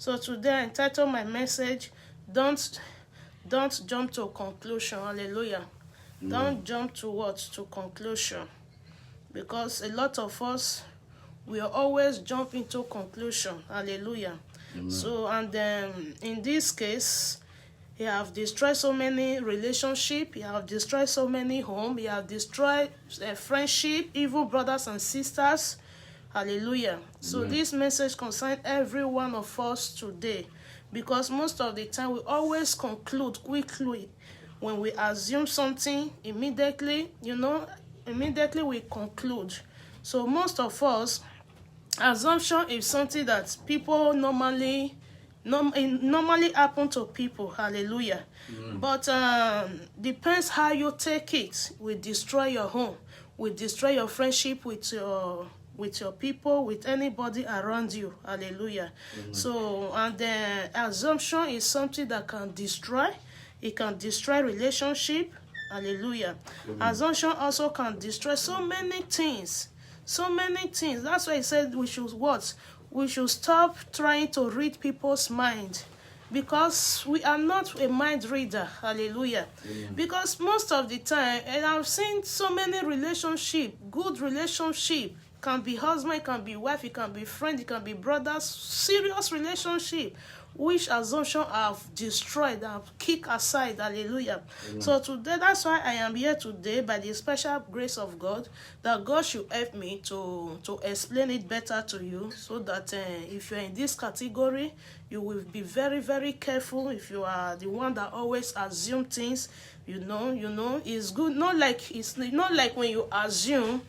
So today I entitled my message, Don't jump to conclusion. Hallelujah. Don't jump to what? To conclusion. Because a lot of us, we are always jump into conclusion. Hallelujah. Amen. So, and in this case, he have destroyed so many relationships, he have destroyed so many homes, he have destroyed friendship, even brothers and sisters. Hallelujah. So this message concerns every one of us today, because most of the time we always conclude quickly. When we assume something, immediately we conclude. So most of us, assumption is something that people normally happen to people. Hallelujah. But depends how you take it. Will destroy your home, will destroy your friendship with your people, with anybody around you. Hallelujah. So, and the assumption is something that can destroy. It can destroy relationship. Hallelujah. Assumption also can destroy so many things. So many things. That's why he said we should what? We should stop trying to read people's mind, because we are not a mind reader. Hallelujah. Because most of the time, and I've seen so many relationship, good relationship, can be husband, can be wife, it can be friend, it can be brothers, serious relationship, which assumption have destroyed, have kicked aside. Hallelujah. So today, that's why I am here today, by the special grace of God, that God should help me to explain it better to you, so that if you're in this category, you will be very, very careful. If you are the one that always assume things, it's good. It's not like when you assume.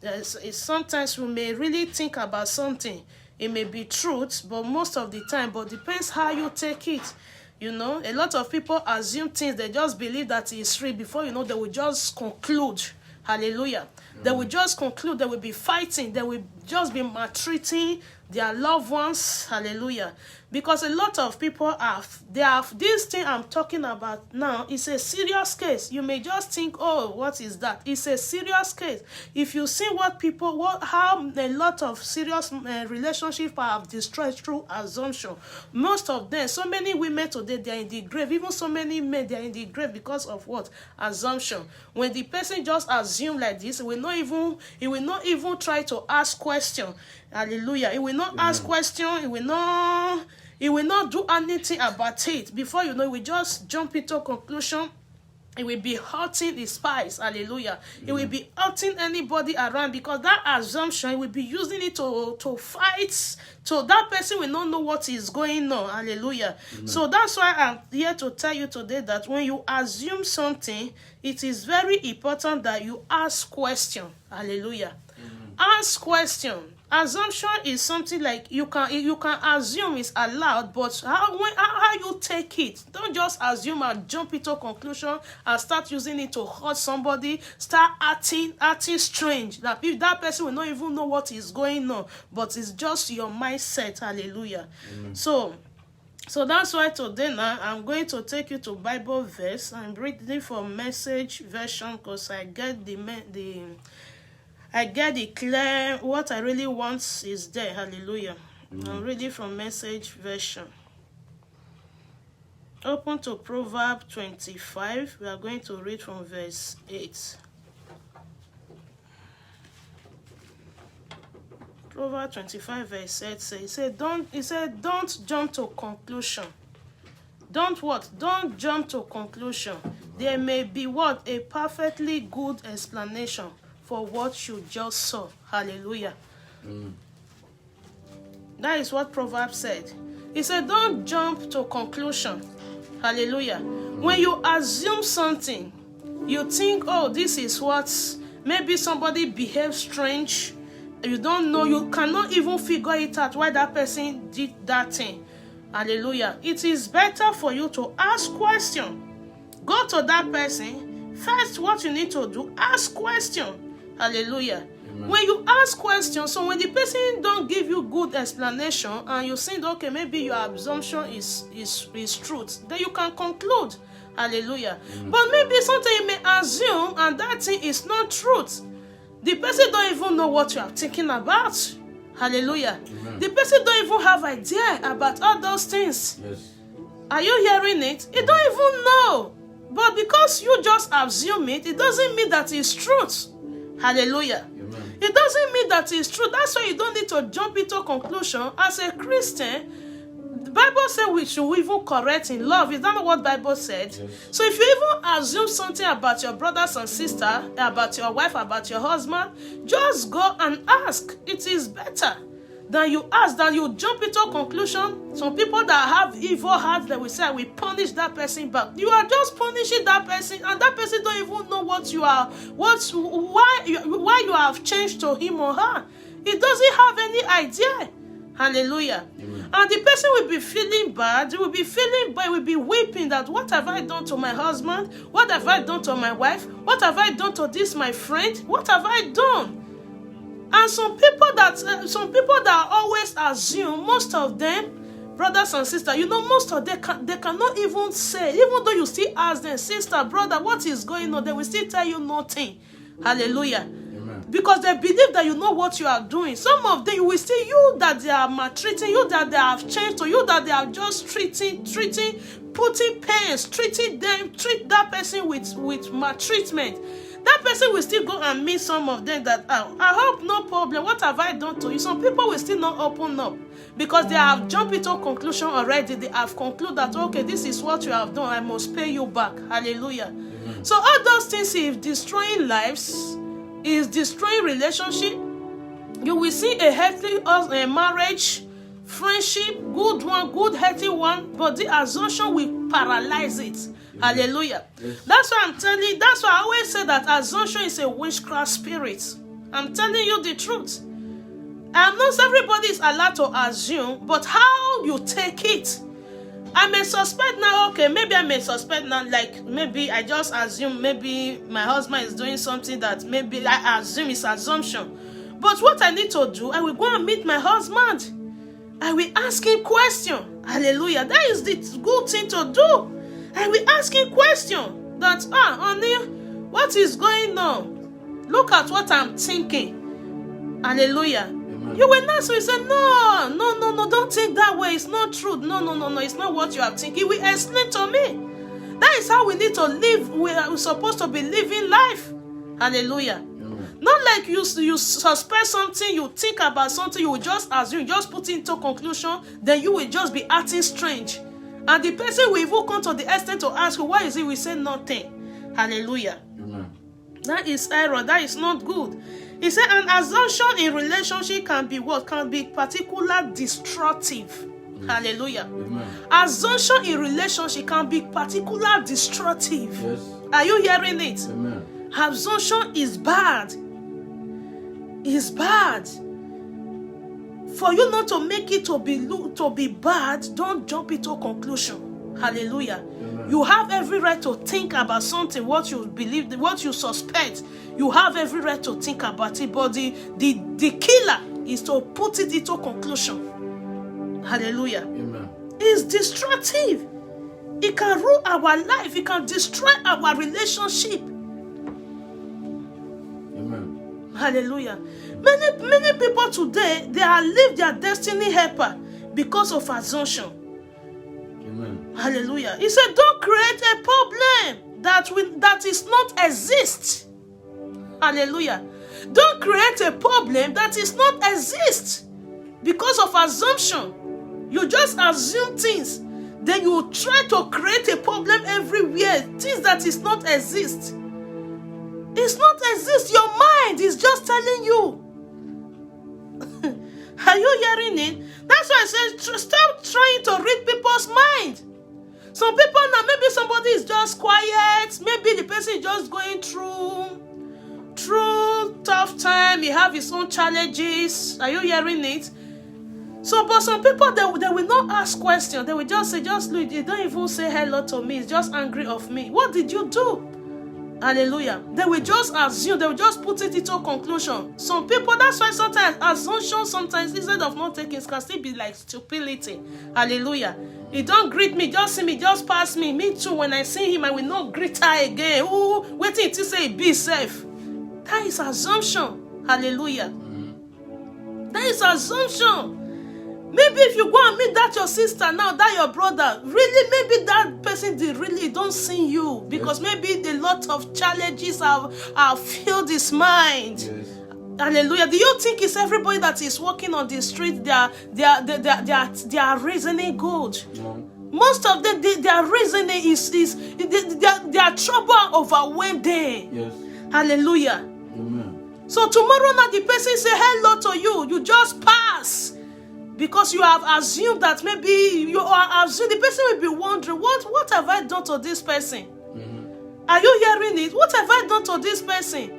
It's sometimes we may really think about something. It may be truth, but most of the time, but depends how you take it. A lot of people assume things, they just believe that it's free. Before they will just conclude. Hallelujah. They will just conclude, they will be fighting, they will just be maltreating their loved ones. Hallelujah. Because a lot of people have this thing I'm talking about now is a serious case. You may just think, oh, what is that? It's a serious case. If you see how a lot of serious relationships have destroyed through assumption. Most of them, so many women today, they are in the grave. Even so many men, they are in the grave because of what? Assumption. When the person just assume like this, he will not even try to ask question. Hallelujah. He will not ask question. He will not do anything about it. Before you know, he will just jump into a conclusion. He will be hurting his spies. Hallelujah. He will be hurting anybody around, because that assumption, he will be using it to fight. So that person will not know what is going on. Hallelujah. So that's why I'm here to tell you today that when you assume something, it is very important that you ask question. Hallelujah. Ask question. Assumption is something like you can assume is allowed, but how you take it. Don't just assume and jump into conclusion and start using it to hurt somebody. Start acting strange. That if that person will not even know what is going on, but it's just your mindset. Hallelujah. So that's why today now I'm going to take you to Bible verse. I'm reading from Message version, because I get it clear. What I really want is there. Hallelujah. I'm reading from Message version. Open to Proverbs 25. We are going to read from verse 8. Proverbs 25 verse 8 says, don't jump to conclusion. Don't jump to conclusion. There may be a perfectly good explanation for what you just saw. Hallelujah. That is what Proverbs said. He said, don't jump to conclusion. Hallelujah. When you assume something, you think, oh, this is what, maybe somebody behaves strange. You don't know, you cannot even figure it out why that person did that thing. Hallelujah. It is better for you to ask question. Go to that person. First, what you need to do, ask question. Hallelujah. Amen. When you ask questions, so when the person don't give you good explanation and you think, okay, maybe your assumption is truth, then you can conclude. Hallelujah. But maybe something you may assume and that thing is not truth. The person don't even know what you are thinking about. Hallelujah. The person don't even have idea about all those things. Yes. Are you hearing it? He don't even know. But because you just assume it, it doesn't mean that it's truth. Hallelujah. Amen. It doesn't mean that it's true. That's why you don't need to jump into a conclusion. As a Christian, the Bible says we should even correct in love. Is that not what the Bible said? Yes. So if you even assume something about your brothers and sisters, about your wife, about your husband, just go and ask. It is better than you ask, than you jump into a conclusion. Some people that have evil hearts, they will say, we punish that person back. You are just punishing that person, and that person don't even know what you are, why you have changed to him or her. He doesn't have any idea. Hallelujah. Amen. And the person will be feeling bad. He will be feeling bad. He will be weeping that, what have I done to my husband? What have I done to my wife? What have I done to this, my friend? What have I done? And some people that always assume, most of them, brothers and sisters, most of them, they cannot even say, even though you still ask them, sister, brother, what is going on? They will still tell you nothing. Hallelujah. Amen. Because they believe that you know what you are doing. Some of them, you will see you that they are maltreating, you that they have changed, or you that they are just treating, putting pains, treat that person with maltreatment. That person will still go and meet some of them that, I hope no problem. What have I done to you? Some people will still not open up because they have jumped into a conclusion already. They have concluded that, okay, this is what you have done. I must pay you back. Hallelujah. Amen. So all those things is destroying lives, is destroying relationship. You will see a healthy marriage, friendship, good one, good healthy one, but the assumption will paralyze it. Hallelujah. Yes. That's why I'm telling you, that's why I always say that assumption is a witchcraft spirit. I'm telling you the truth. And not everybody is allowed to assume, but how you take it. I may suspect now, okay, maybe I may suspect now, like maybe I just assume maybe my husband is doing something that maybe I assume is assumption. But what I need to do, I will go and meet my husband. I will ask him question. Hallelujah. That is the good thing to do. I will ask him question that, honey, what is going on? Look at what I'm thinking. Hallelujah. Amen. You will not say, no, don't think that way. It's not true. No, it's not what you are thinking. He will explain to me. That is how we need to live. We are supposed to be living life. Hallelujah. Amen. Not like you suspect something, you think about something, you will just assume, just put it into conclusion, then you will just be acting strange. And the person will even come to the extent to ask you, why is it we say nothing? Hallelujah. Amen. That is error. That is not good. He said, an assumption in relationship can be what? Can be particularly destructive. Yes. Hallelujah. Amen. Assumption in relationship can be particularly destructive. Yes. Are you hearing it? Amen. Assumption is bad. It's bad. For you not to make it to be bad, don't jump into a conclusion. Hallelujah. Amen. You have every right to think about something, what you believe, what you suspect. You have every right to think about it, but the killer is to put it into conclusion. Hallelujah. Amen. It's destructive. It can ruin our life. It can destroy our relationship. Amen. Hallelujah. Many people today, they are live their destiny helper because of assumption. Amen. Hallelujah. He said, don't create a problem that is not exist. Hallelujah. Don't create a problem that is not exist because of assumption. You just assume things. Then you try to create a problem everywhere. Things that is not exist. It's not exist. Your mind is just telling you. Are you hearing it? That's why I said stop trying to read people's mind. Some people now, maybe somebody is just quiet. Maybe the person is just going through tough time. He have his own challenges. Are you hearing it? So, but some people, they will not ask questions. They will just say, look, they don't even say hello to me. It's just angry of me. What did you do? Hallelujah. They will just assume. They will just put it into a conclusion. Some people, that's why sometimes assumption, sometimes instead of not taking, it can still be like stupidity. Hallelujah. He don't greet me, just see me, just pass me. Me too, when I see him, I will not greet her again. Ooh, waiting to say be safe. That is assumption. Hallelujah. That is assumption. Maybe if you go and meet that your sister now, that your brother, really, maybe that person don't see you because maybe a lot of challenges have filled his mind. Yes. Hallelujah. Do you think it's everybody that is walking on the street, they are reasoning good? No. Most of them, their reasoning is their trouble overwhelmed them. Yes. Hallelujah. Amen. So tomorrow night the person say hello to you, you just pass. Because you have assumed that maybe you are assuming, the person will be wondering, what have I done to this person? Are you hearing it? What have I done to this person?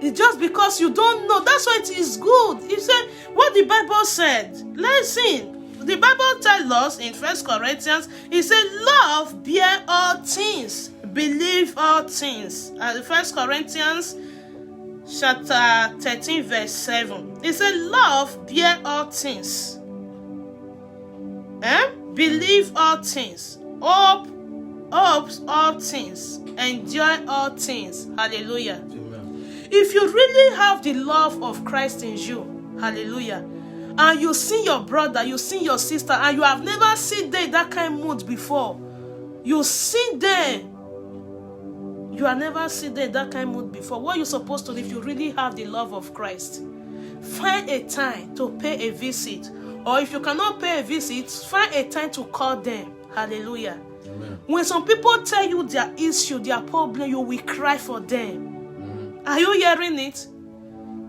It's just because you don't know. That's why it is good. He said what the Bible said. Listen, the Bible tells us in 1 Corinthians, it said, love bear all things, believe all things. 1 Corinthians chapter 13 verse 7. It said, love bear all things, believe all things, hopes all things, enjoy all things. Hallelujah. Amen. If you really have the love of Christ in you, hallelujah, and you see your brother, you see your sister, and you have never seen them in that kind of mood before, you see them, you have never seen them in that kind of mood before, what you're supposed to do, if you really have the love of Christ, find a time to pay a visit. Or if you cannot pay a visit, find a time to call them. Hallelujah. Amen. When some people tell you their issue, their problem, you will cry for them. Are you hearing it?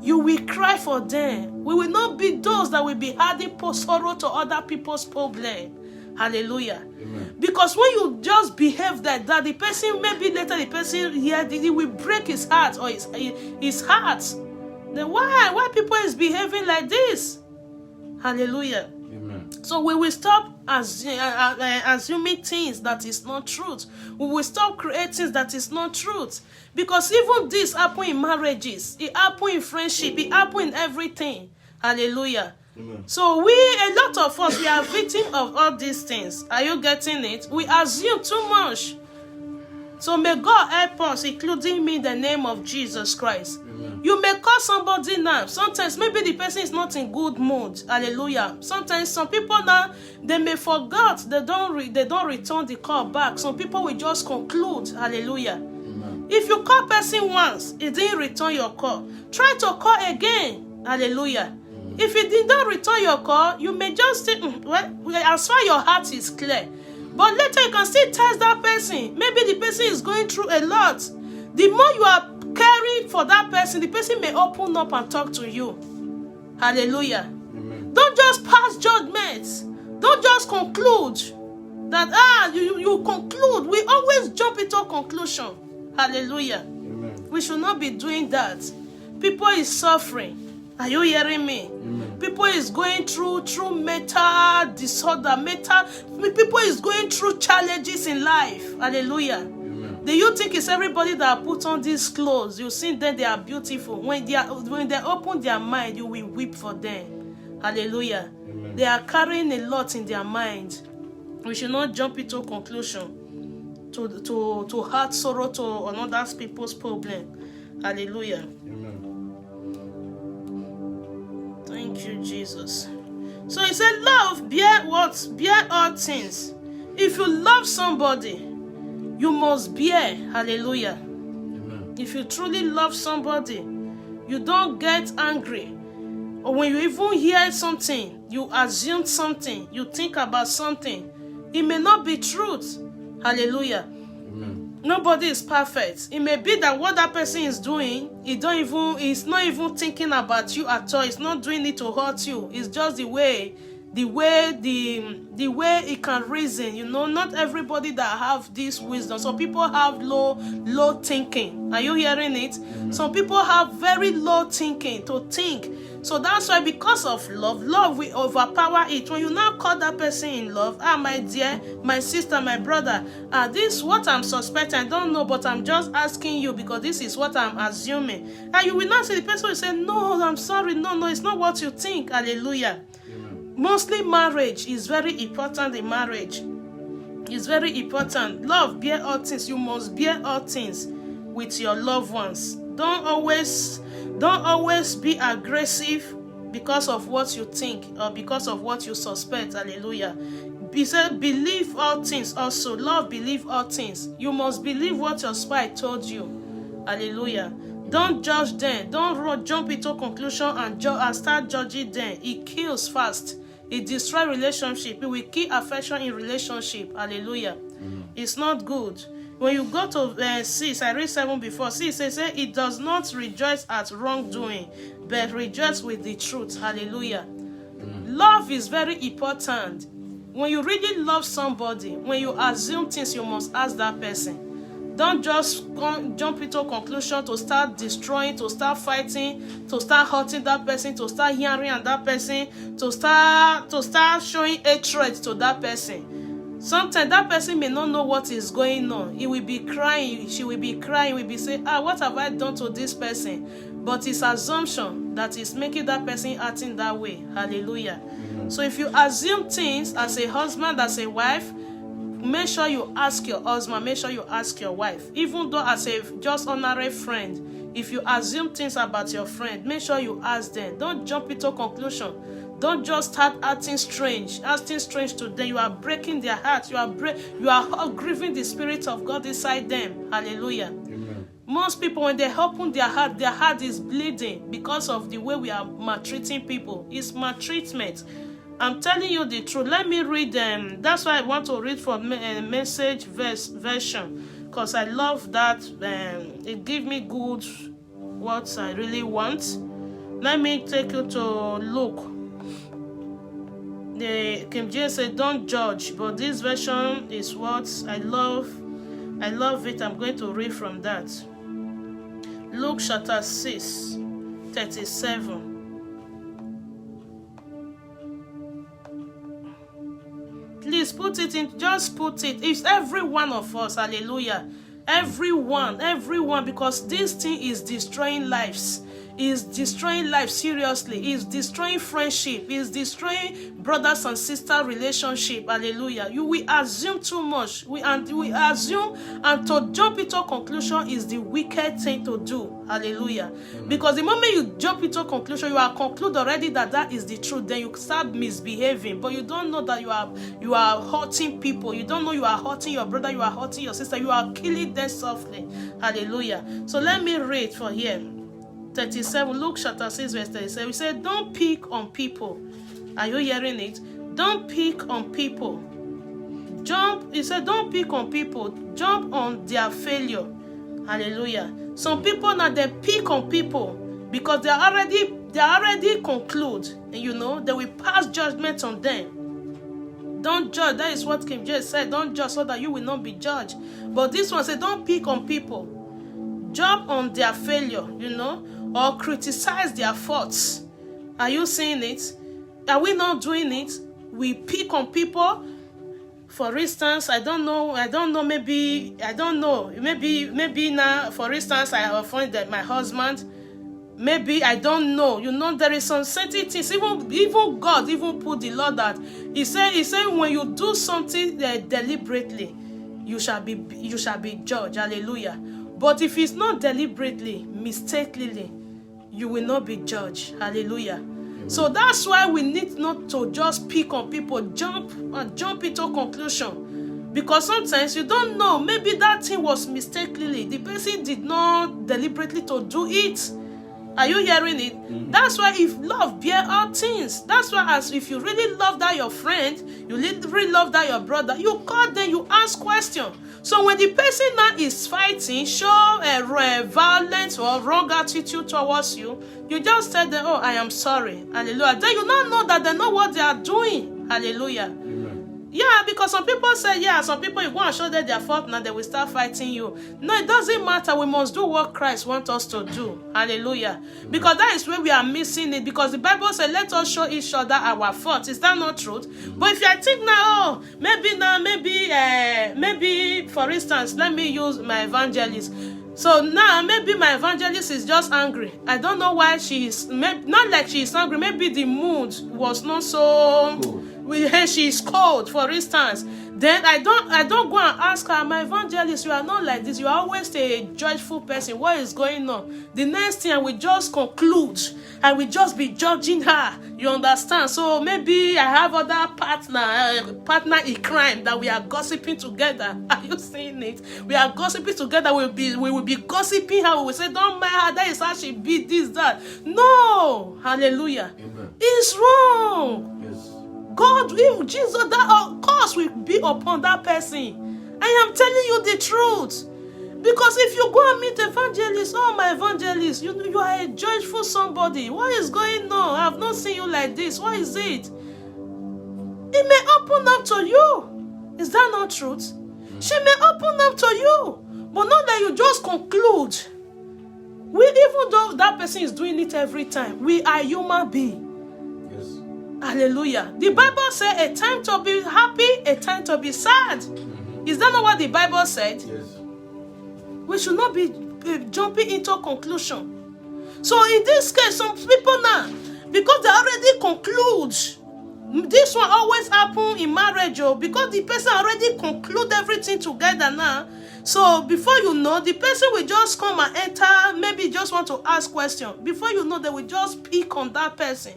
You will cry for them. We will not be those that will be adding sorrow to other people's problem. Hallelujah. Amen. Because when you just behave like that, the person, maybe later the person here, it will break his heart or his heart. Then why people is behaving like this? Hallelujah. Amen. So we will stop assuming things that is not truth. We will stop creating things that is not truth. Because even this happen in marriages, it happen in friendship, it happen in everything. Hallelujah. Amen. So a lot of us, we are victim of all these things. Are you getting it? We assume too much. So may God help us, including me, in the name of Jesus Christ. Amen. You may call somebody now. Sometimes maybe the person is not in good mood. Hallelujah. Sometimes some people now, they may forget. They don't return the call back. Some people will just conclude. Hallelujah. Amen. If you call person once, it didn't return your call, try to call again. Hallelujah. If it did not return your call, you may just say, well, as far as your heart is clear. But later you can still test that person. Maybe the person is going through a lot. The more you are caring for that person, the person may open up and talk to you. Hallelujah. Amen. Don't just pass judgments. Don't just conclude that, you conclude. We always jump into a conclusion. Hallelujah. Amen. We should not be doing that. People is suffering. Are you hearing me? Amen. People is going through mental disorder. People is going through challenges in life. Hallelujah. Amen. Do you think it's everybody that put on these clothes? You see them, they are beautiful. When they open their mind, you will weep for them. Hallelujah. Amen. They are carrying a lot in their mind. We should not jump into a conclusion to add sorrow to another people's problem. Hallelujah. Amen. Thank you, Jesus. So he said, love bear what? Bear all things. If you love somebody, you must bear. Hallelujah. Amen. If you truly love somebody, you don't get angry. Or when you even hear something, you assume something, you think about something. It may not be truth. Hallelujah. Amen. Nobody is perfect. It may be that what that person is doing, he's not even thinking about you at all. He's not doing it to hurt you. It's just the way it can reason. You know, not everybody that have this wisdom. Some people have low thinking. Are you hearing it? Amen. Some people have very low thinking to think. So that's why, because of love will overpower it. When you now call that person in love, my dear, my sister, my brother, this is what I'm suspecting. I don't know, but I'm just asking you because this is what I'm assuming. And you will not say, the person will say, no, I'm sorry, no, it's not what you think. Hallelujah. Amen. Mostly marriage is very important. In marriage is very important. Love bear all things. You must bear all things with your loved ones. Don't always be aggressive because of what you think or because of what you suspect. Hallelujah. He said, believe all things also. Love, believe all things. You must believe what your spy told you. Hallelujah. Don't judge them. Don't jump into conclusion and start judging them. It kills fast. It destroys relationship. It will kill affection in relationship. Hallelujah. It's not good. When you go to 6, I read 7 before. 6 says, it does not rejoice at wrongdoing, but rejoice with the truth. Hallelujah. Love is very important. When you really love somebody, when you assume things, you must ask that person. Don't just jump into a conclusion to start destroying, to start fighting, to start hurting that person, to start hearing at that person, to start showing hatred to that person. Sometimes that person may not know what is going on. He will be crying, she will be crying, will be saying, what have I done to this person? But it's assumption that is making that person acting that way. Hallelujah. So if you assume things as a husband, as a wife, make sure you ask your husband, make sure you ask your wife. Even though as a just honorary friend, if you assume things about your friend, make sure you ask them. Don't jump into conclusion. Don't just start acting strange to them. You are breaking their heart. You are grieving the Spirit of God inside them. Hallelujah. Amen. Most people, when they open their heart is bleeding because of the way we are maltreating people. It's maltreatment. I'm telling you the truth. Let me read them. That's why I want to read from Message version, because I love that. It gives me good what I really want. Let me take you to Luke. The King James said, "Don't judge," but this version is what I love. I love it. I'm going to read from that. Luke chapter 6, 37. Please put it in, just put it. It's every one of us, hallelujah. Everyone, because this thing is destroying lives. Is destroying life seriously. Is destroying friendship. Is destroying brothers and sister relationship. Hallelujah. We assume too much. We assume, and to jump into conclusion is the wicked thing to do. Hallelujah. Because the moment you jump into conclusion, you are conclude already that is the truth. Then you start misbehaving, but you don't know that you are hurting people. You don't know you are hurting your brother. You are hurting your sister. You are killing them softly. Hallelujah. So let me read for here. 37, Luke chapter 6 verse 37. He said, don't pick on people. Are you hearing it? Don't pick on people. He said, don't pick on people. Jump on their failure. Hallelujah. Some people now, they pick on people because they already conclude. And they will pass judgment on them. Don't judge. That is what King James said. Don't judge so that you will not be judged. But this one said, don't pick on people. Jump on their failure, or criticize their faults. Are you seeing it? Are we not doing it? We pick on people. For instance, I don't know, maybe now, for instance, I offended my husband. Maybe, I don't know. There is some certain things. Even God put the law that He said when you do something deliberately, you shall be judged. Hallelujah. But if it's not deliberately, mistakenly, you will not be judged. Hallelujah. Amen. So that's why we need not to just pick on people, jump into conclusion. Because sometimes you don't know. Maybe that thing was mistakenly. The person did not deliberately to do it. Are you hearing it? Mm-hmm. That's why if love bear all things. That's why if you really love that your friend, you really love that your brother, you call them, you ask questions. So when the person now is fighting, show a violent or wrong attitude towards you, you just tell them, I am sorry. Hallelujah. Then you now know that they know what they are doing. Hallelujah. Amen. Yeah, because some people say, some people, you go and show them their fault, now they will start fighting you. No, it doesn't matter. We must do what Christ wants us to do. Hallelujah. Because that is where we are missing it. Because the Bible says, let us show each other our fault. Is that not truth? But if you think now, maybe, for instance, let me use my evangelist. So now, maybe my evangelist is just angry. I don't know why she is, not like she is angry. Maybe the mood was not so... She is cold, for instance. Then I don't go and ask her, my evangelist, you are not like this. You are always a joyful person. What is going on? The next thing I will just conclude. I will just be judging her. You understand? So maybe I have other partner in crime that we are gossiping together. Are you seeing it? We are gossiping together. We will be gossiping her. We will say, don't mind her. That is how she be this, that. No. Hallelujah. Amen. It's wrong. Yes. God, if Jesus, that of course will be upon that person. I am telling you the truth. Because if you go and meet evangelists, oh my evangelist, you are a joyful somebody. What is going on? I have not seen you like this. What is it? It may open up to you. Is that not truth? She may open up to you. But not that you just conclude. Even though that person is doing it every time, we are human beings. Hallelujah. The Bible says a time to be happy, a time to be sad. Is that not what the Bible said? Yes. We should not be jumping into conclusion. So in this case, some people now, because they already conclude, this one always happen in marriage, because the person already conclude everything together now. So before you know, the person will just come and enter, maybe just want to ask questions. Before you know, they will just pick on that person.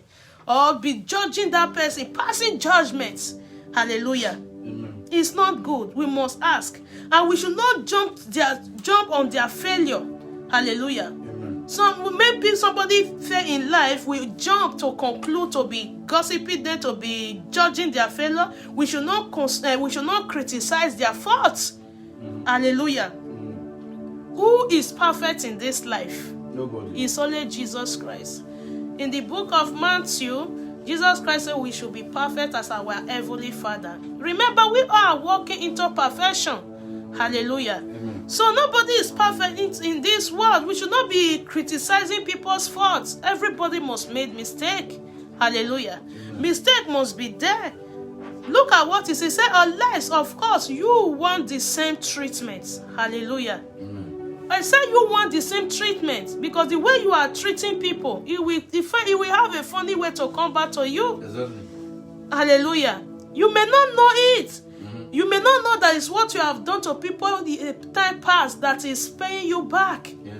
Or be judging that person, passing judgments. Hallelujah. Amen. It's not good. We must ask. And we should not jump on their failure. Hallelujah. Amen. Maybe somebody fail in life, we jump to conclude, to be gossiping them, to be judging their failure. We should not criticize their faults. Hallelujah. Who is perfect in this life? Nobody. It's only Jesus Christ. In the book of Matthew, Jesus Christ said we should be perfect as our heavenly Father. Remember, we are walking into perfection. Hallelujah. Amen. So nobody is perfect in this world. We should not be criticizing people's faults. Everybody must make mistake. Hallelujah. Amen. Mistake must be there. Look at what he said. Unless, of course, you want the same treatment. Hallelujah. Amen. I said you want the same treatment, because the way you are treating people, it will have a funny way to come back to you. Exactly. Hallelujah. You may not know it. You may not know that it's what you have done to people the time past that is paying you back. Yes.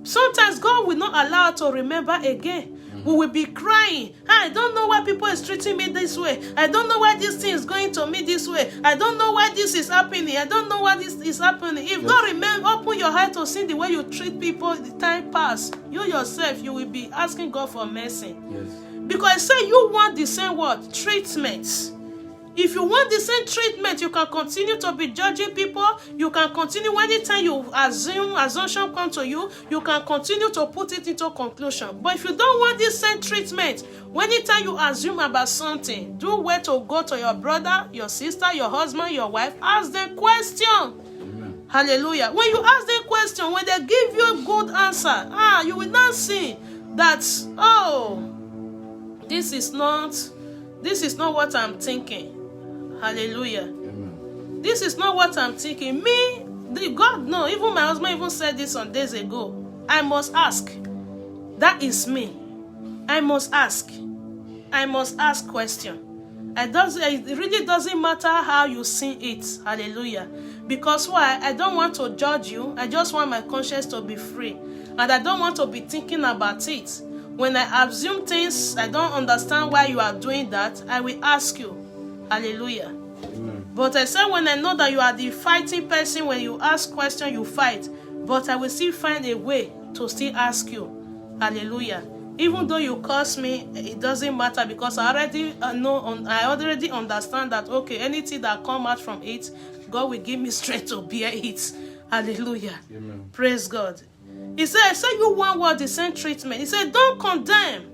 Sometimes God will not allow us to remember again. We will be crying. I don't know why people is treating me this way. I don't know why this thing is going to me this way. I don't know why this is happening. I don't know why this is happening. If God open your heart to see the way you treat people the time past, you yourself, you will be asking God for mercy. Yes. Because say you want the same word, treatment. If you want the same treatment, you can continue to be judging people. You can continue, anytime you assumption come to you, you can continue to put it into conclusion. But if you don't want this same treatment, anytime you assume about something, do where to go to your brother, your sister, your husband, your wife, ask them question. Amen. Hallelujah. When you ask them question, when they give you a good answer, you will not see that, this is not what I'm thinking. Hallelujah. Amen. This is not what I'm thinking. God, no. Even my husband even said this some days ago. I must ask. That is me. I must ask. I must ask question. It really doesn't matter how you see it. Hallelujah. Because why? I don't want to judge you. I just want my conscience to be free. And I don't want to be thinking about it. When I assume things, I don't understand why you are doing that, I will ask you. Hallelujah. Amen. But I said when I know that you are the fighting person, when you ask questions, you fight. But I will still find a way to still ask you. Hallelujah. Even though you curse me, it doesn't matter, because I already understand that, okay, anything that come out from it, God will give me strength to bear it. Hallelujah. Amen. Praise God. He said, I said you want what the same treatment. He said, don't condemn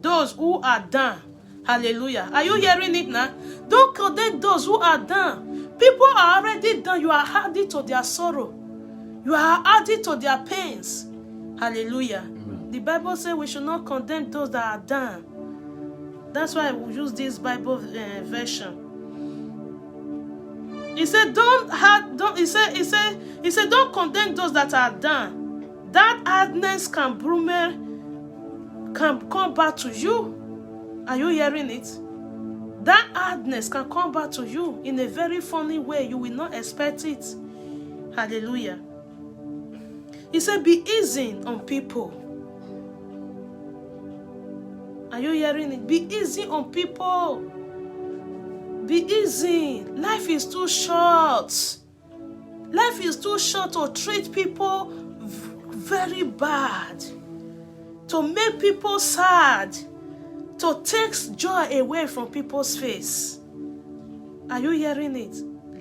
those who are down. Hallelujah. Are you hearing it now? Don't condemn those who are down. People are already down. You are adding to their sorrow. You are adding to their pains. Hallelujah. Amen. The Bible says we should not condemn those that are down. That's why we use this Bible version. He said, don't condemn those that are down. That hardness can come back to you. Are you hearing it? that hardness can come back to you in a very funny way. You will not expect it. Hallelujah. He said, be easy on people. Are you hearing it? Be easy on people. Be easy. Life is too short. Life is too short to treat people very bad, to make people sad, to take joy away from people's face. Are you hearing it?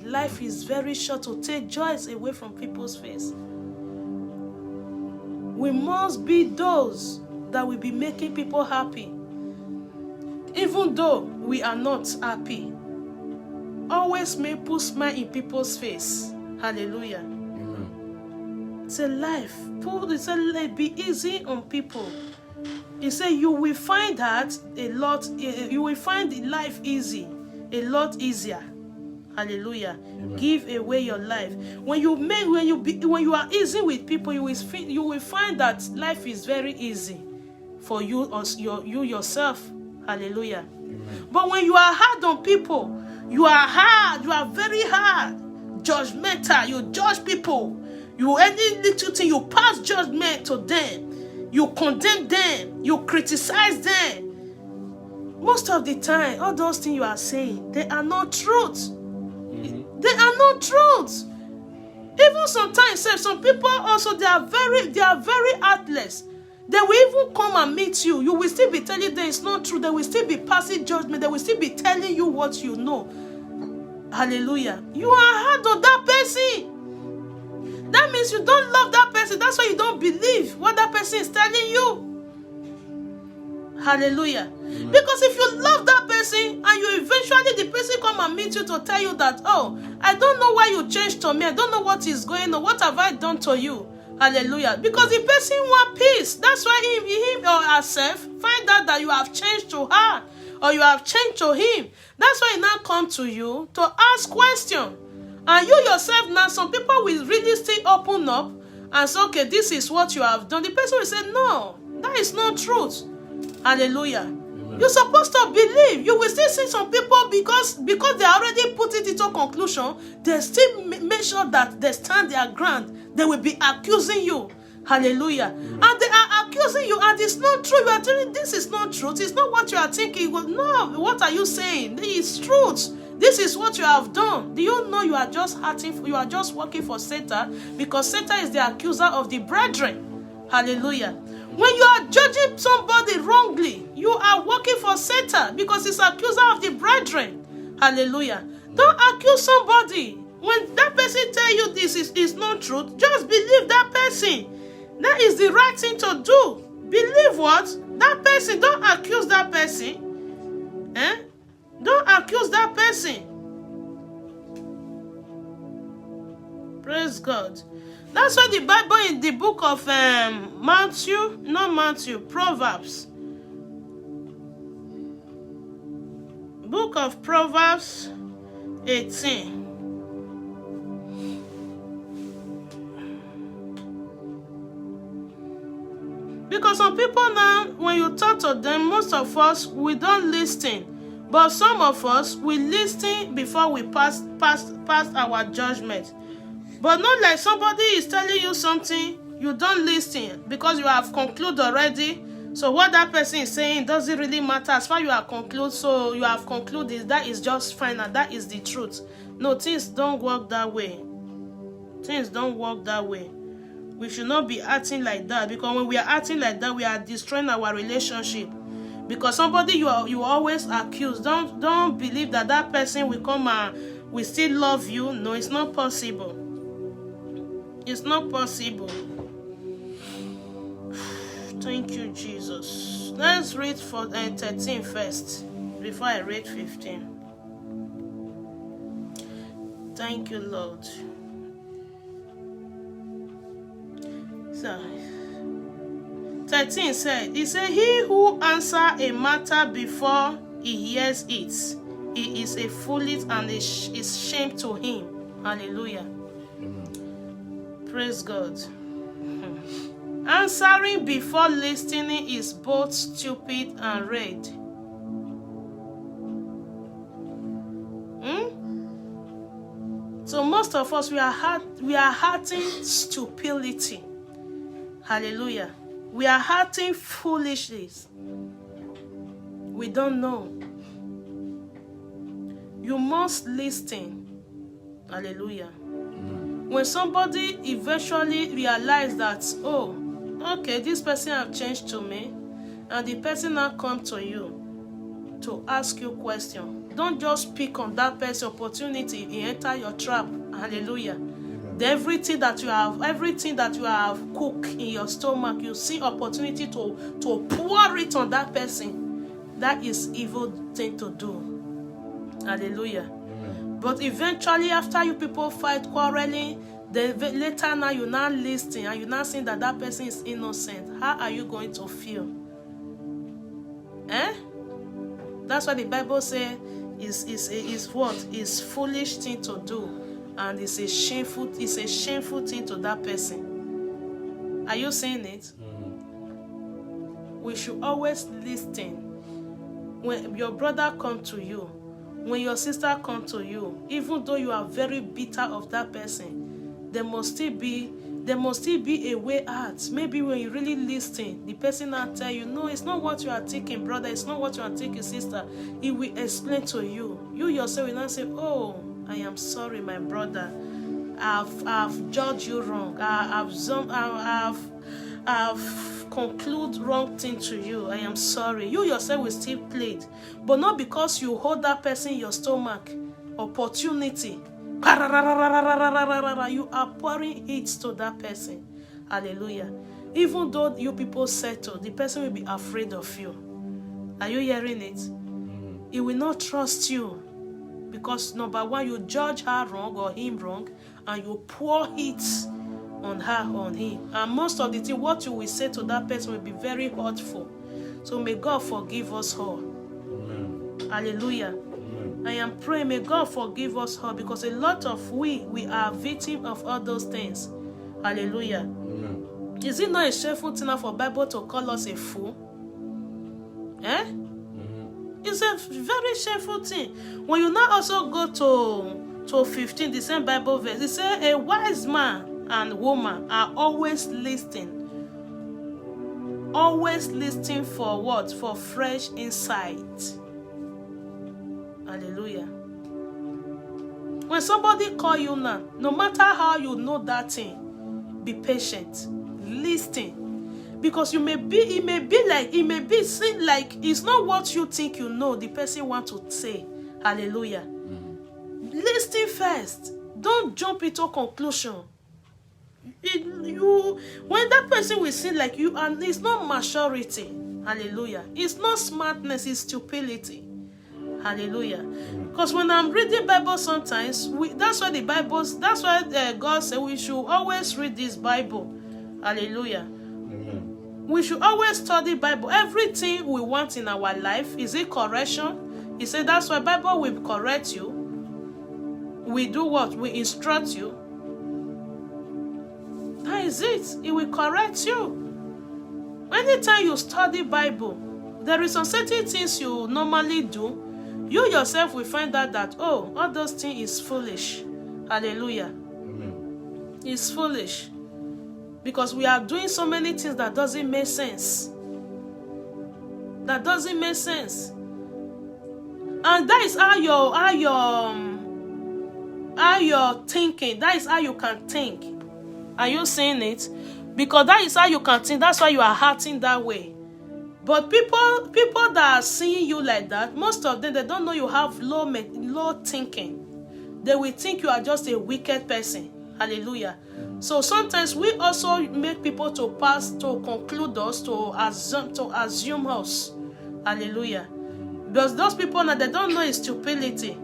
Life is very short to take joys away from people's face. We must be those that will be making people happy, even though we are not happy. Always make people smile in people's face. Hallelujah. Amen. It's a life. Paul said, be easy on people. He said, you will find that you will find life easy, a lot easier. Hallelujah. Amen. Give away your life. When you are easy with people, you will find that life is very easy for you or you yourself. Hallelujah. Amen. But when you are hard on people, you are hard, you are very hard, judgmental, you judge people, any little thing, you pass judgment to them, you condemn them, you criticize them. Most of the time, all those things you are saying, they are not truth. Mm-hmm. They are not truth. Even sometimes, some people also, they are very heartless. They will even come and meet you. You will still be telling them it's not true. They will still be passing judgment. They will still be telling you what you know. Hallelujah. You are hard on that person. That means you don't love that person. That's why you don't believe what that person is telling you. Hallelujah. Amen. Because if you love that person and you eventually, the person come and meet you to tell you that, oh, I don't know why you changed to me. I don't know what is going on. What have I done to you? Hallelujah. Because the person wants peace. That's why him or herself find out that you have changed to her or you have changed to him. That's why he now come to you to ask questions. And you yourself now, some people will really still open up and say, okay, this is what you have done. The person will say, no, that is not truth. Hallelujah. Amen. You're supposed to believe. You will still see some people because they already put it into conclusion, they still make sure that they stand their ground. They will be accusing you. Hallelujah. Amen. And they are accusing you, and it's not true. You are telling this is not truth. It's not what you are thinking. No, what are you saying? It's truth. This is what you have done. Do you know you are just hurting? You are just working for Satan, because Satan is the accuser of the brethren. Hallelujah. When you are judging somebody wrongly, you are working for Satan, because he's accuser of the brethren. Hallelujah. Don't accuse somebody. When that person tell you this is not truth, just believe that person. That is the right thing to do. Believe what? That person. Don't accuse that person. Don't accuse that person. Praise God. That's why the Bible in the book of Proverbs. Book of Proverbs 18. Because some people now, when you talk to them, most of us, we don't listen. But some of us, we listen before we pass our judgment. But not like somebody is telling you something, you don't listen because you have concluded already. So what that person is saying doesn't really matter as far as you have concluded. So you have concluded that is just fine and that is the truth. No, things don't work that way. Things don't work that way. We should not be acting like that, because when we are acting like that, we are destroying our relationship. Because somebody you always accuse, don't believe that person will come and will still love you. No, it's not possible. It's not possible. Thank you, Jesus. Let's read for 13 first before I read 15. Thank you, Lord. So, 13 said, he said, he who answer a matter before he hears it, he is a foolish and is shame to him. Hallelujah. Amen. Praise God. Answering before listening is both stupid and rude. most of us, we are hurting stupidity. Hallelujah. We are hurting foolishness. We don't know. You must listen. Hallelujah. When somebody eventually realizes that, oh, okay, this person have changed to me, and the person now come to you to ask you question, don't just pick on that person's opportunity and enter your trap. Hallelujah. Everything that you have cooked in your stomach, you see opportunity to pour it on that person. That is evil thing to do. Hallelujah. Amen. But eventually, after you people fight, quarreling, then later now you now listen and you now saying that that person is innocent. How are you going to feel? That's what the Bible says is what is foolish thing to do. And it's a shameful thing to that person. Are you saying it? We should always listen. When your brother comes to you, when your sister comes to you, even though you are very bitter of that person, there must still be a way out. Maybe when you really listen, the person will tell you, no, it's not what you are thinking, brother. It's not what you are thinking, sister. He will explain to you. You yourself will not say, oh, I am sorry, my brother. I've judged you wrong. I've concluded wrong thing to you. I am sorry. You yourself will still plead, but not because you hold that person in your stomach. Opportunity. You are pouring it to that person. Hallelujah. Even though you people settle, the person will be afraid of you. Are you hearing it? He will not trust you. Because number one, you judge her wrong or him wrong, and you pour it on her, on him. And most of the time, what you will say to that person will be very hurtful. So may God forgive us all. Amen. Hallelujah. Amen. I am praying, may God forgive us all, because a lot of we are victims of all those things. Hallelujah. Amen. Is it not a shameful thing for the Bible to call us a fool? It's a very shameful thing. When you now also go to 15, the same Bible verse, it says a wise man and woman are always listening. Always listening for what? For fresh insight. Hallelujah. When somebody call you now, no matter how you know that thing, be patient. Listen. Because it may seem like it's not what you think you know the person want to say. Hallelujah. Listen first. Don't jump into conclusion. When that person will seem like you, and it's not maturity. Hallelujah. It's not smartness, it's stupidity. Hallelujah. Because when I'm reading Bible sometimes, that's why God said we should always read this Bible. Hallelujah. We should always study Bible. Everything we want in our life, is it correction? He said that's why Bible will correct you. We do what? We instruct you. That is it. It will correct you. Anytime you study Bible, there is some certain things you normally do. You yourself will find out that, oh, all those things is foolish. Hallelujah. Amen. It's foolish. Because we are doing so many things that doesn't make sense. That doesn't make sense. And that is how you're thinking. That is how you can think. Are you saying it? Because that is how you can think. That's why you are acting that way. But people that are seeing you like that, most of them, they don't know you have low thinking. They will think you are just a wicked person. Hallelujah. So sometimes we also make people to conclude us, to assume us. Hallelujah. Because those people now, they don't know it's stupidity.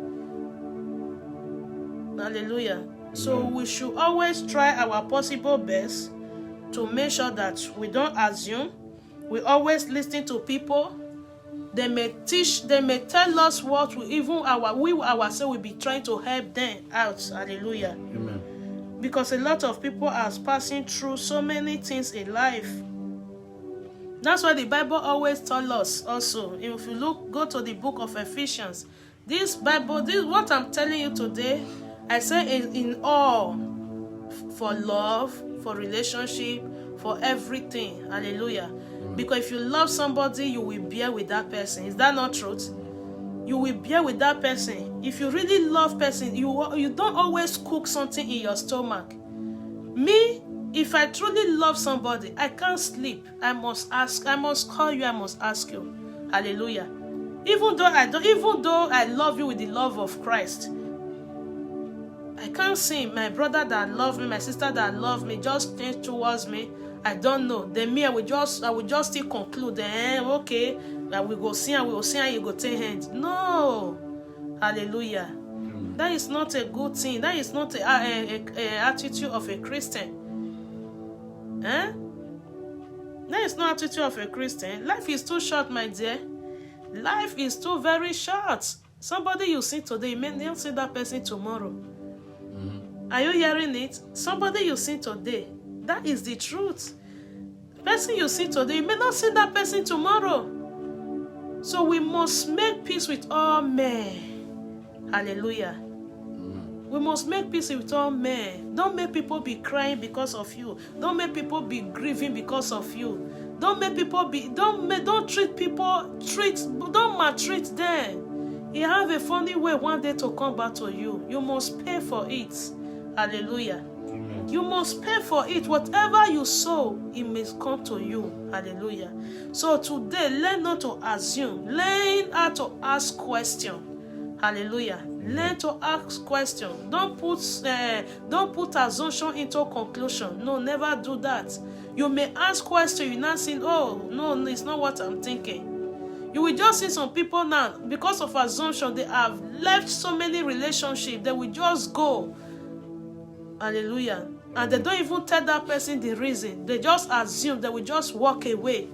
Hallelujah. So we should always try our possible best to make sure that we don't assume. We always listen to people. They may teach, they may tell us what we ourselves will be trying to help them out. Hallelujah. Amen. Because a lot of people are passing through so many things in life. That's why the Bible always tells us also. If you go to the book of Ephesians, this what I'm telling you today, I say in all, for love, for relationship, for everything. Hallelujah. Because if you love somebody, you will bear with that person. Is that not truth? You will bear with that person. If you really love person, you don't always cook something in your stomach. Me, if I truly love somebody, I can't sleep. I must call you, I must ask you. Hallelujah. Even though I love you with the love of Christ, I can't see my brother that love me, my sister that love me, just change towards me. I don't know. Then me, I will just still conclude. Okay, we go see and we will see and you go take hands. No, hallelujah. That is not a good thing. That is not a attitude of a Christian. That is not attitude of a Christian. Life is too short, my dear. Life is too very short. Somebody you see today, you may not see that person tomorrow. Are you hearing it? Somebody you see today, that is the truth. Person you see today, you may not see that person tomorrow. So we must make peace with all men. Hallelujah. We must make peace with all men. Don't make people be crying because of you. Don't make people be grieving because of you. Don't treat people, don't maltreat them. You have a funny way one day to come back to you. You must pay for it. Hallelujah. Amen. You must pay for it. Whatever you sow, it must come to you. Hallelujah. So today, learn not to assume. Learn how to ask questions. Hallelujah. Learn to ask questions. Don't put assumption into conclusion. No, never do that. You may ask questions. You not saying, oh, no, it's not what I'm thinking. You will just see some people now, because of assumption, they have left so many relationships. They will just go. Hallelujah. And they don't even tell that person the reason. They just assume. They will just walk away.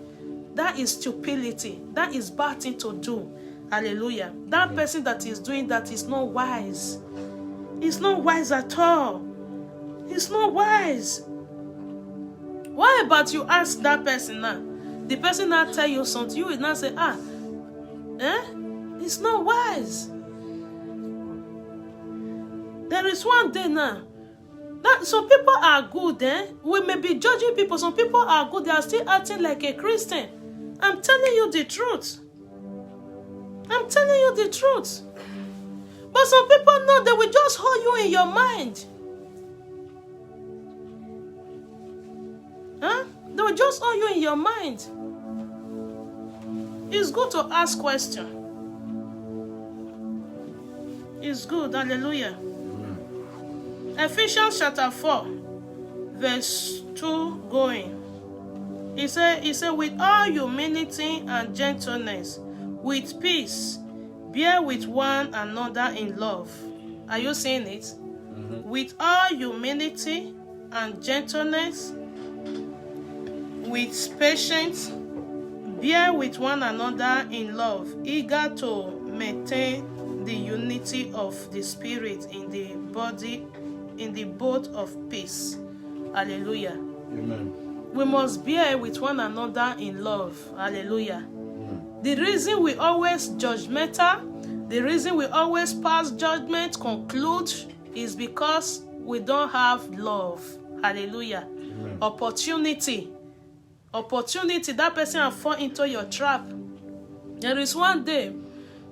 That is stupidity. That is bad thing to do. Hallelujah. That person that is doing that is not wise. It's not wise at all. It's not wise. Why about you ask that person now? The person now tell you something. You will not say, it's not wise. There is one day now. That some people are good, we may be judging people. Some people are good, they are still acting like a Christian. I'm telling you the truth. I'm telling you the truth. But some people know they will just hold you in your mind. They will just hold you in your mind. It's good to ask questions. It's good. Hallelujah. Ephesians chapter 4, verse 2 going. He said, with all humility and gentleness, with peace, bear with one another in love. Are you seeing it? With all humility and gentleness, with patience, bear with one another in love, eager to maintain the unity of the Spirit in the body, in the boat of peace. Hallelujah. Amen. We must bear with one another in love. Hallelujah. The reason we always judgmental, the reason we always pass judgment, conclude, is because we don't have love. Hallelujah. Amen. Opportunity, that person will fall into your trap. There is one day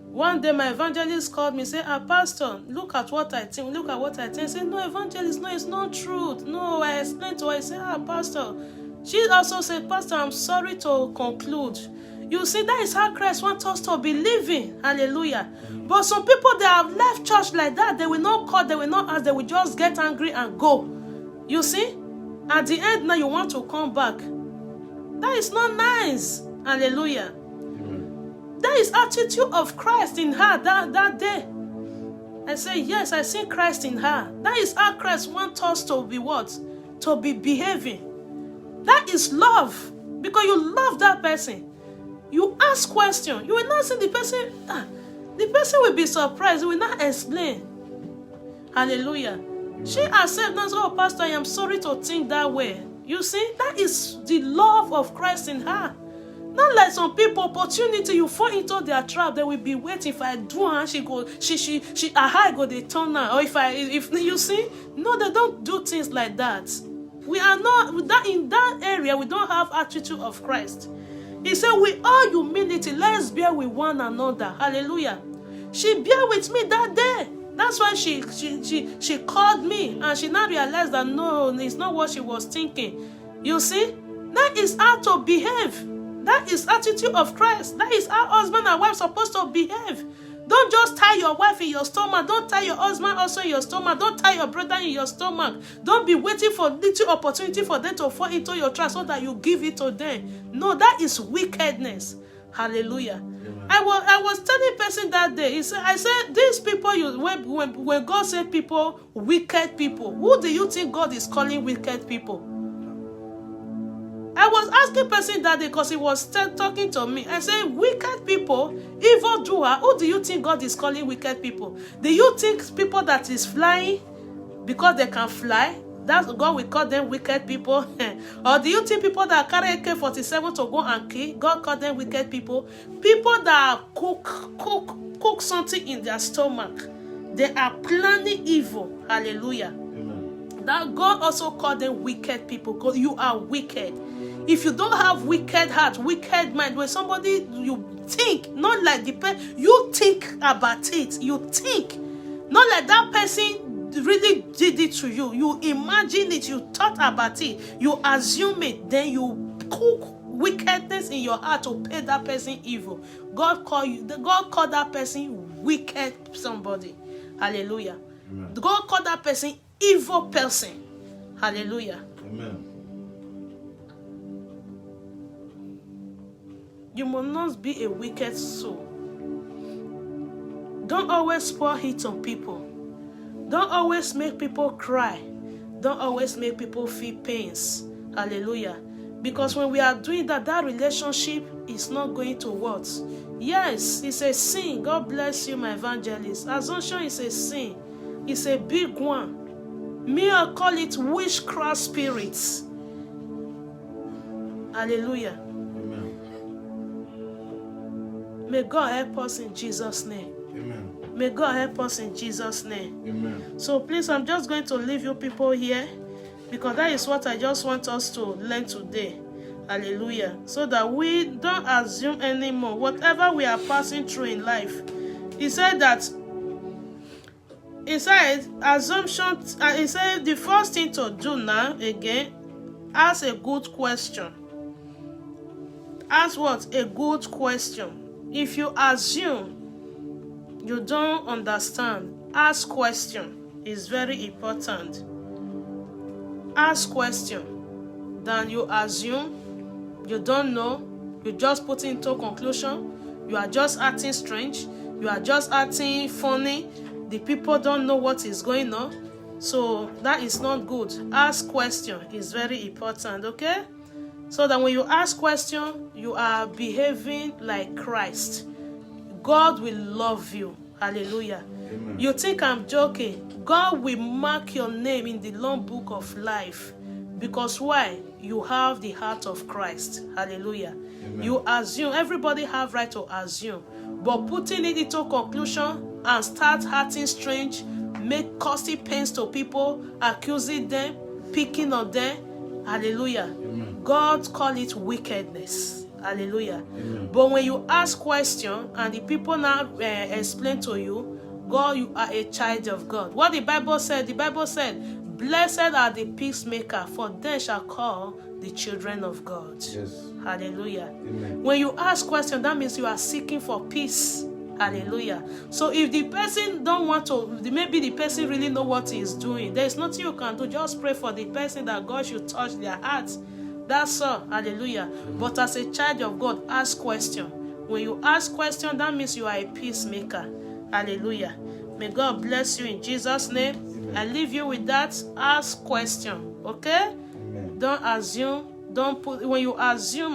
my evangelist called me and said, Pastor, look at what I think. I said, no, evangelist, no, it's not truth. No, I explained to her. I said, Pastor. She also said, Pastor, I'm sorry to conclude. You see, that is how Christ wants us to be living. Hallelujah. But some people, they have left church like that. They will not call, they will not ask, they will just get angry and go. You see? At the end, now you want to come back. That is not nice. Hallelujah. That is attitude of Christ in her that day. I say, yes, I see Christ in her. That is how Christ wants us to be what? To be behaving. That is love. Because you love that person. You ask questions. You will not see the person. The person will be surprised. He will not explain. Hallelujah. She accepted us. Oh, Pastor, I am sorry to think that way. You see, that is the love of Christ in her. Not like some people, opportunity, you fall into their trap, they will be waiting. If I do her, her eye go, they turn her. Or if you see, no, they don't do things like that. We are not, in that area, we don't have attitude of Christ. He said, with all humility, let's bear with one another. Hallelujah. She bear with me that day. That's why she called me, and she now realized that no, it's not what she was thinking. You see, that is how to behave. That is attitude of Christ. That is how husband and wife supposed to behave. Don't just tie your wife in your stomach. Don't tie your husband also in your stomach. Don't tie your brother in your stomach. Don't be waiting for little opportunity for them to fall into your trust so that you give it to them. No, that is wickedness. Hallelujah. I was telling person that day, I said, these people, when God said people, wicked people, who do you think God is calling wicked people? I was asking person that day because he was talking to me. I said, wicked people, evil doer, who do you think God is calling wicked people? Do you think people that is flying because they can fly, that God will call them wicked people? Or do you think people that carry AK-47 to go and kill, God call them wicked people? People that cook something in their stomach, they are planning evil. Hallelujah. Amen. That God also called them wicked people because you are wicked. If you don't have wicked heart, wicked mind, when somebody, you think, not like you think about it. You think, not like that person really did it to you. You imagine it, you thought about it, you assume it, then you cook wickedness in your heart to pay that person evil. God called that person wicked somebody. Hallelujah. Amen. God called that person evil person. Hallelujah. Amen. You must not be a wicked soul. Don't always pour heat on people. Don't always make people cry. Don't always make people feel pains. Hallelujah. Because when we are doing that, that relationship is not going to work. Yes, it's a sin. God bless you, my evangelist. Assumption is a sin. It's a big one. Me, I call it witchcraft spirits. Hallelujah. May God help us in Jesus' name. Amen. May God help us in Jesus' name. Amen. So please, I'm just going to leave you people here because that is what I just want us to learn today. Hallelujah. So that we don't assume anymore whatever we are passing through in life. He said assumption. He said the first thing to do now, again, ask a good question. Ask what? A good question. If you assume you don't understand, ask question. It's very important. Ask question. Then you assume you don't know, you just put into conclusion, you are just acting strange, you are just acting funny, the people don't know what is going on. So that is not good. Ask question is very important, okay? So that when you ask question, you are behaving like Christ. God will love you. Hallelujah. Amen. You think I'm joking? God will mark your name in the long book of life. Because why? You have the heart of Christ. Hallelujah. Amen. You assume. Everybody have right to assume. But putting it into conclusion and start acting strange, make costly pains to people, accusing them, picking on them. Hallelujah. Amen. God call it wickedness. Hallelujah. Amen. But when you ask question and the people now explain to you, God, you are a child of God. What the Bible said, blessed are the peacemaker, for they shall call the children of God. Yes. Hallelujah. Amen. When you ask question, that means you are seeking for peace. Hallelujah. So if the person don't want to, maybe the person really know what he is doing, there is nothing you can do. Just pray for the person that God should touch their hearts. That's all. Hallelujah. But as a child of God, ask question. When you ask question, that means you are a peacemaker. Hallelujah. May God bless you in Jesus' name. Amen. I leave you with that. Ask question. Okay? Amen. Don't assume. When you assume,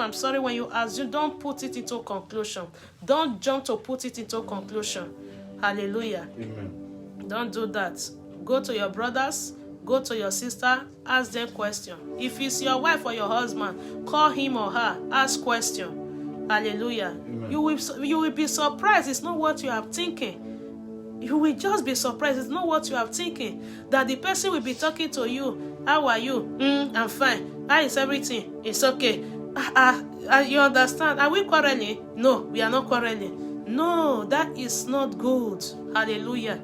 don't put it into conclusion. Don't jump to put it into conclusion. Hallelujah. Amen. Don't do that. Go to your brothers, go to your sister, ask them question. If it's your wife or your husband, call him or her, ask question. Hallelujah. Amen. You will be surprised. It's not what you are thinking. You will just be surprised. It's not what you are thinking. That the person will be talking to you. How are you? I'm fine. How is everything? It's okay. You understand? Are we quarreling? No, we are not quarreling. No, that is not good. Hallelujah.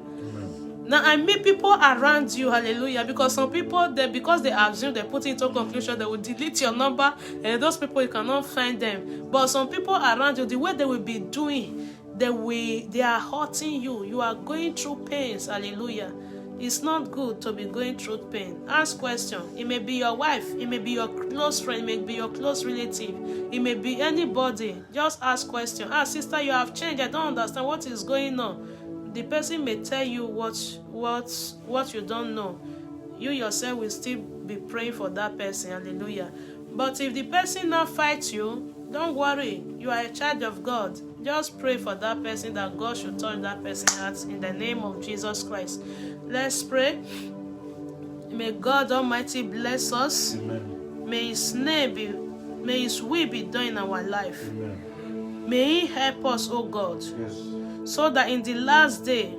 Now, I meet people around you, hallelujah, because some people, because they assume, they put into conclusion, they will delete your number, and those people, you cannot find them. But some people around you, the way they will be doing, they are hurting you. You are going through pains, hallelujah. It's not good to be going through pain. Ask questions. It may be your wife, it may be your close friend, it may be your close relative, it may be anybody. Just ask questions. Sister, you have changed. I don't understand what is going on. The person may tell you what you don't know. You yourself will still be praying for that person. Hallelujah. But if the person now fights you, don't worry. You are a child of God. Just pray for that person, that God should touch that person's heart in the name of Jesus Christ. Let's pray. May God Almighty bless us. Amen. May His will be done in our life. Amen. May He help us, oh God. Yes. So that in the last day,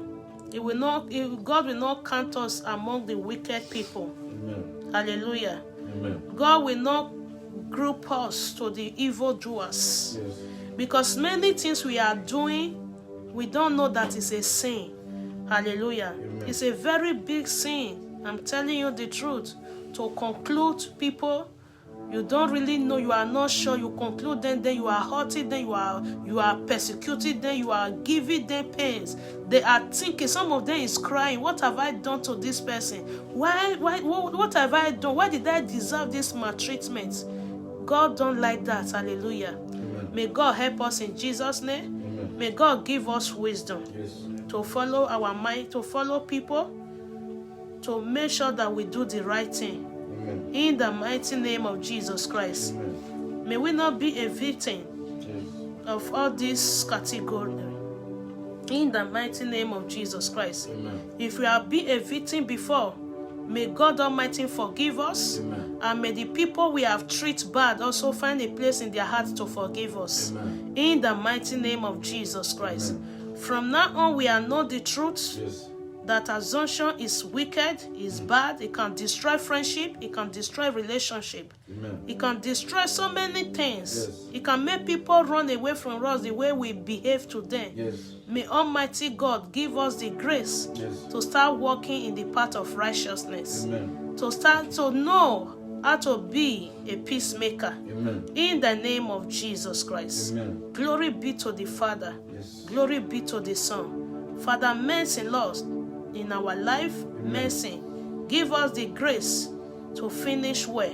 God will not count us among the wicked people. Amen. Hallelujah. Amen. God will not group us to the evildoers. Yes. Because many things we are doing, we don't know that it's a sin. Hallelujah. Amen. It's a very big sin. I'm telling you the truth. To conclude people, you don't really know, you are not sure, you conclude them, then you are hurting them, you are persecuting them, you are giving them pains. They are thinking, some of them is crying, what have I done to this person? What have I done? Why did I deserve this maltreatment? God don't like that. Hallelujah. Amen. May God help us in Jesus' name. Amen. May God give us wisdom Yes. to follow our mind, to follow people, to make sure that we do the right thing. Amen. In the mighty name of Jesus Christ. Amen. May we not be a victim Yes. of all this category. In the mighty name of Jesus Christ. Amen. If we have been a victim before, may God Almighty forgive us. Amen. And may the people we have treated bad also find a place in their hearts to forgive us. Amen. In the mighty name of Jesus Christ. Amen. From now on, we are know the truth. Yes. That assumption is wicked, is bad. It can destroy friendship. It can destroy relationship. Amen. It can destroy so many things. Yes. It can make people run away from us the way we behave to them. Yes. May Almighty God give us the grace Yes. to start walking in the path of righteousness. Amen. To start to know how to be a peacemaker. Amen. In the name of Jesus Christ. Amen. Glory be to the Father. Yes. Glory be to the Son. Father, mercy, Lord, in our life, mercy. Give us the grace to finish well,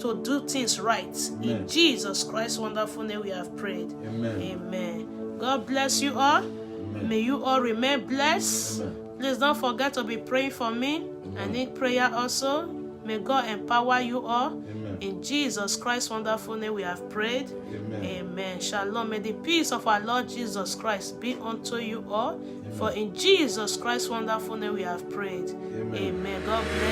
to do things right. Amen. In Jesus Christ's wonderful name we have prayed. Amen. Amen. God bless you all. Amen. May you all remain blessed. Amen. Please don't forget to be praying for me. I need prayer also. May God empower you all. Amen. In Jesus Christ's wonderful name we have prayed. Amen. Amen. Shalom. May the peace of our Lord Jesus Christ be unto you all. For in Jesus Christ's wonderful name we have prayed. Amen. Amen. God bless.